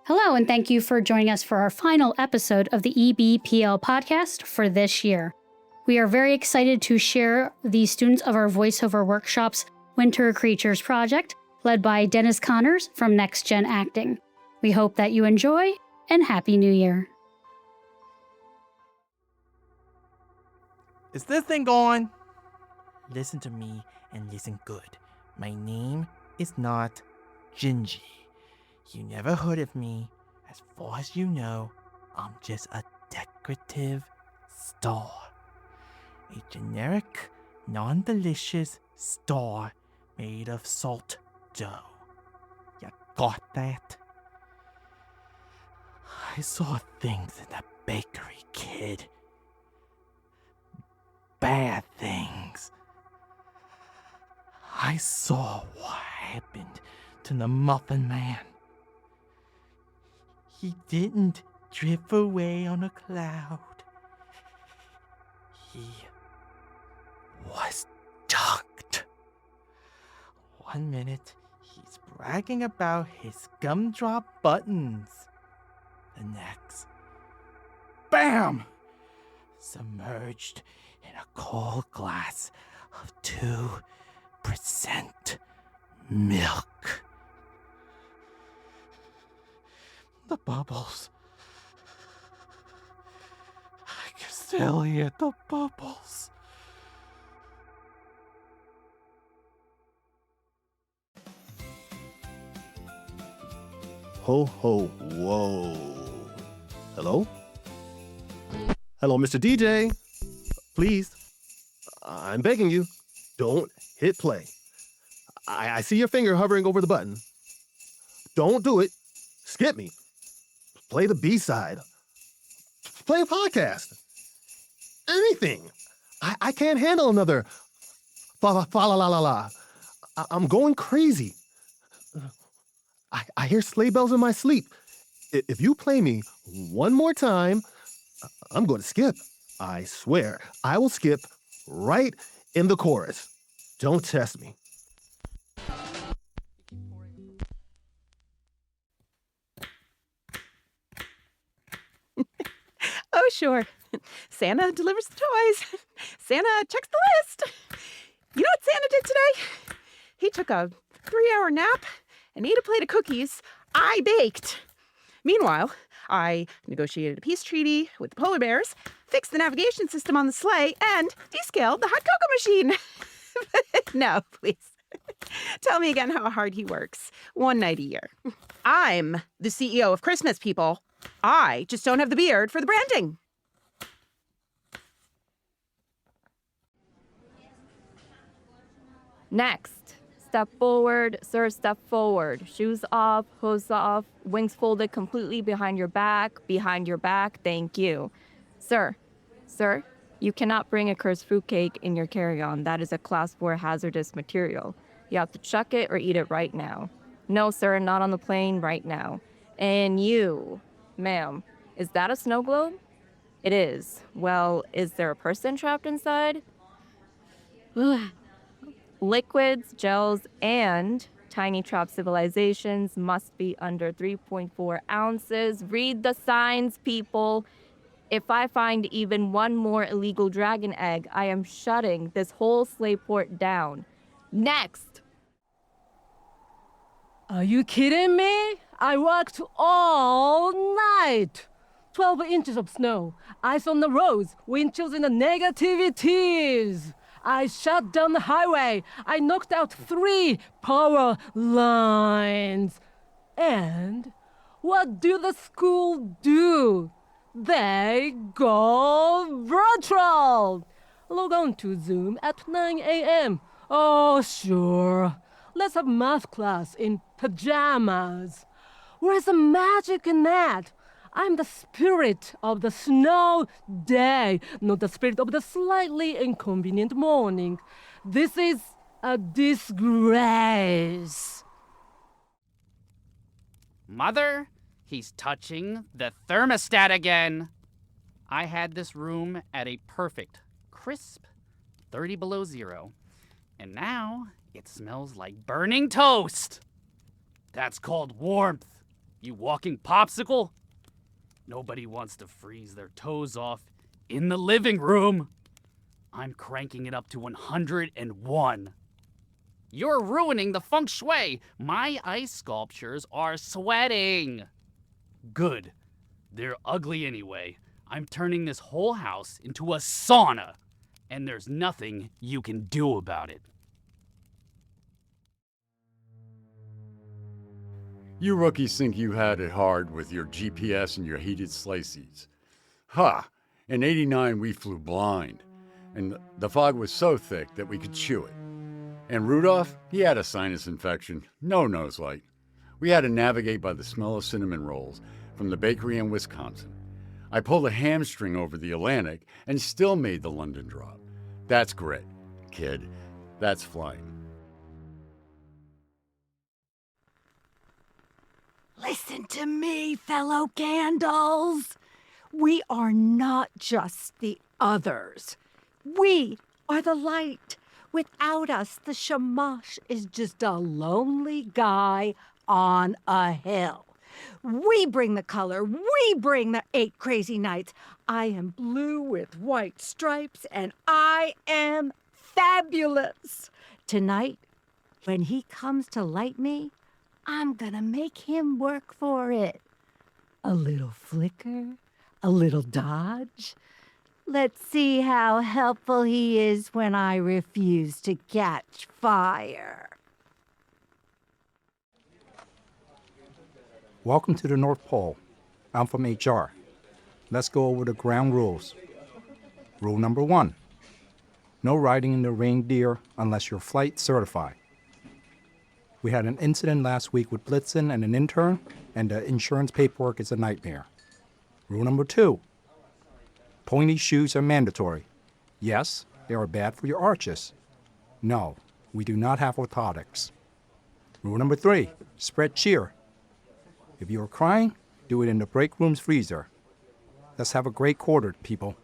Hello, and thank you for joining us for our final episode of the EBPL podcast for this year. We are very excited to share the students of our voiceover workshop's Winter Creatures project, led by Dennis Connors from Next Gen Acting. We hope that you enjoy, and Happy New Year. Is this thing going? Listen to me and listen good. My name is not Gingy. You never heard of me. As far as you know, I'm just a decorative star. A generic, non-delicious star made of salt dough. You got that? I saw things in the bakery, kid. Bad things. I saw what happened to the Muffin Man. He didn't drift away on a cloud. He was dunked. 1 minute, he's bragging about his gumdrop buttons. The next, BAM! Submerged in a cold glass of 2% milk. The bubbles. I can still hear the bubbles. Ho, ho, whoa. Hello? Hello, Mr. DJ. Please, I'm begging you, don't hit play. I see your finger hovering over the button. Don't do it. Skip me. Play the B-side. Play a podcast. Anything. I can't handle another fa-la-la-la-la. I'm going crazy. I hear sleigh bells in my sleep. If you play me one more time, I'm going to skip. I swear, I will skip right in the chorus. Don't test me. Oh, sure. Santa delivers the toys. Santa checks the list. You know what Santa did today? He took a 3-hour nap and ate a plate of cookies I baked. Meanwhile, I negotiated a peace treaty with the polar bears, fixed the navigation system on the sleigh, and descaled the hot cocoa machine. No, please. Tell me again how hard he works. One night a year. I'm the CEO of Christmas, people. I just don't have the beard for the branding. Next. Step forward, sir, step forward. Shoes off, hooves off, wings folded completely behind your back, thank you. Sir, you cannot bring a cursed fruitcake in your carry-on. That is a class 4 hazardous material. You have to chuck it or eat it right now. No, sir, not on the plane right now. And you, ma'am, is that a snow globe? It is. Well, is there a person trapped inside? Liquids, gels, and tiny trap civilizations must be under 3.4 ounces. Read the signs, people. If I find even one more illegal dragon egg, I am shutting this whole sleigh port down. Next! Are you kidding me? I worked all night. 12 inches of snow, ice on the roads, wind chills in the negativities. I shut down the highway. I knocked out 3 power lines. And what do the school do? They go virtual. Log on to Zoom at 9 a.m. Oh, sure. Let's have math class in pajamas. Where's the magic in that? I'm the spirit of the snow day, not the spirit of the slightly inconvenient morning. This is a disgrace. Mother, he's touching the thermostat again. I had this room at a perfect, crisp 30 below zero, and now it smells like burning toast. That's called warmth. You walking popsicle? Nobody wants to freeze their toes off in the living room. I'm cranking it up to 101. You're ruining the feng shui. My ice sculptures are sweating. Good. They're ugly anyway. I'm turning this whole house into a sauna, and there's nothing you can do about it. You rookies think you had it hard with your GPS and your heated slices. Ha! In '89 we flew blind, and the fog was so thick that we could chew it. And Rudolph, he had a sinus infection, no nose light. We had to navigate by the smell of cinnamon rolls from the bakery in Wisconsin. I pulled a hamstring over the Atlantic and still made the London drop. That's grit, kid. That's flying. Listen to me, fellow Gandals. We are not just the others. We are the light. Without us, the Shamash is just a lonely guy on a hill. We bring the color. We bring the 8 crazy nights. I am blue with white stripes, and I am fabulous. Tonight, when he comes to light me, I'm gonna make him work for it. A little flicker, a little dodge. Let's see how helpful he is when I refuse to catch fire. Welcome to the North Pole. I'm from HR. Let's go over the ground rules. Rule number 1. No riding in the reindeer unless you're flight certified. We had an incident last week with Blitzen and an intern, and the insurance paperwork is a nightmare. Rule number 2. Pointy shoes are mandatory. Yes, they are bad for your arches. No, we do not have orthotics. Rule number 3. Spread cheer. If you are crying, do it in the break room's freezer. Let's have a great quarter, people.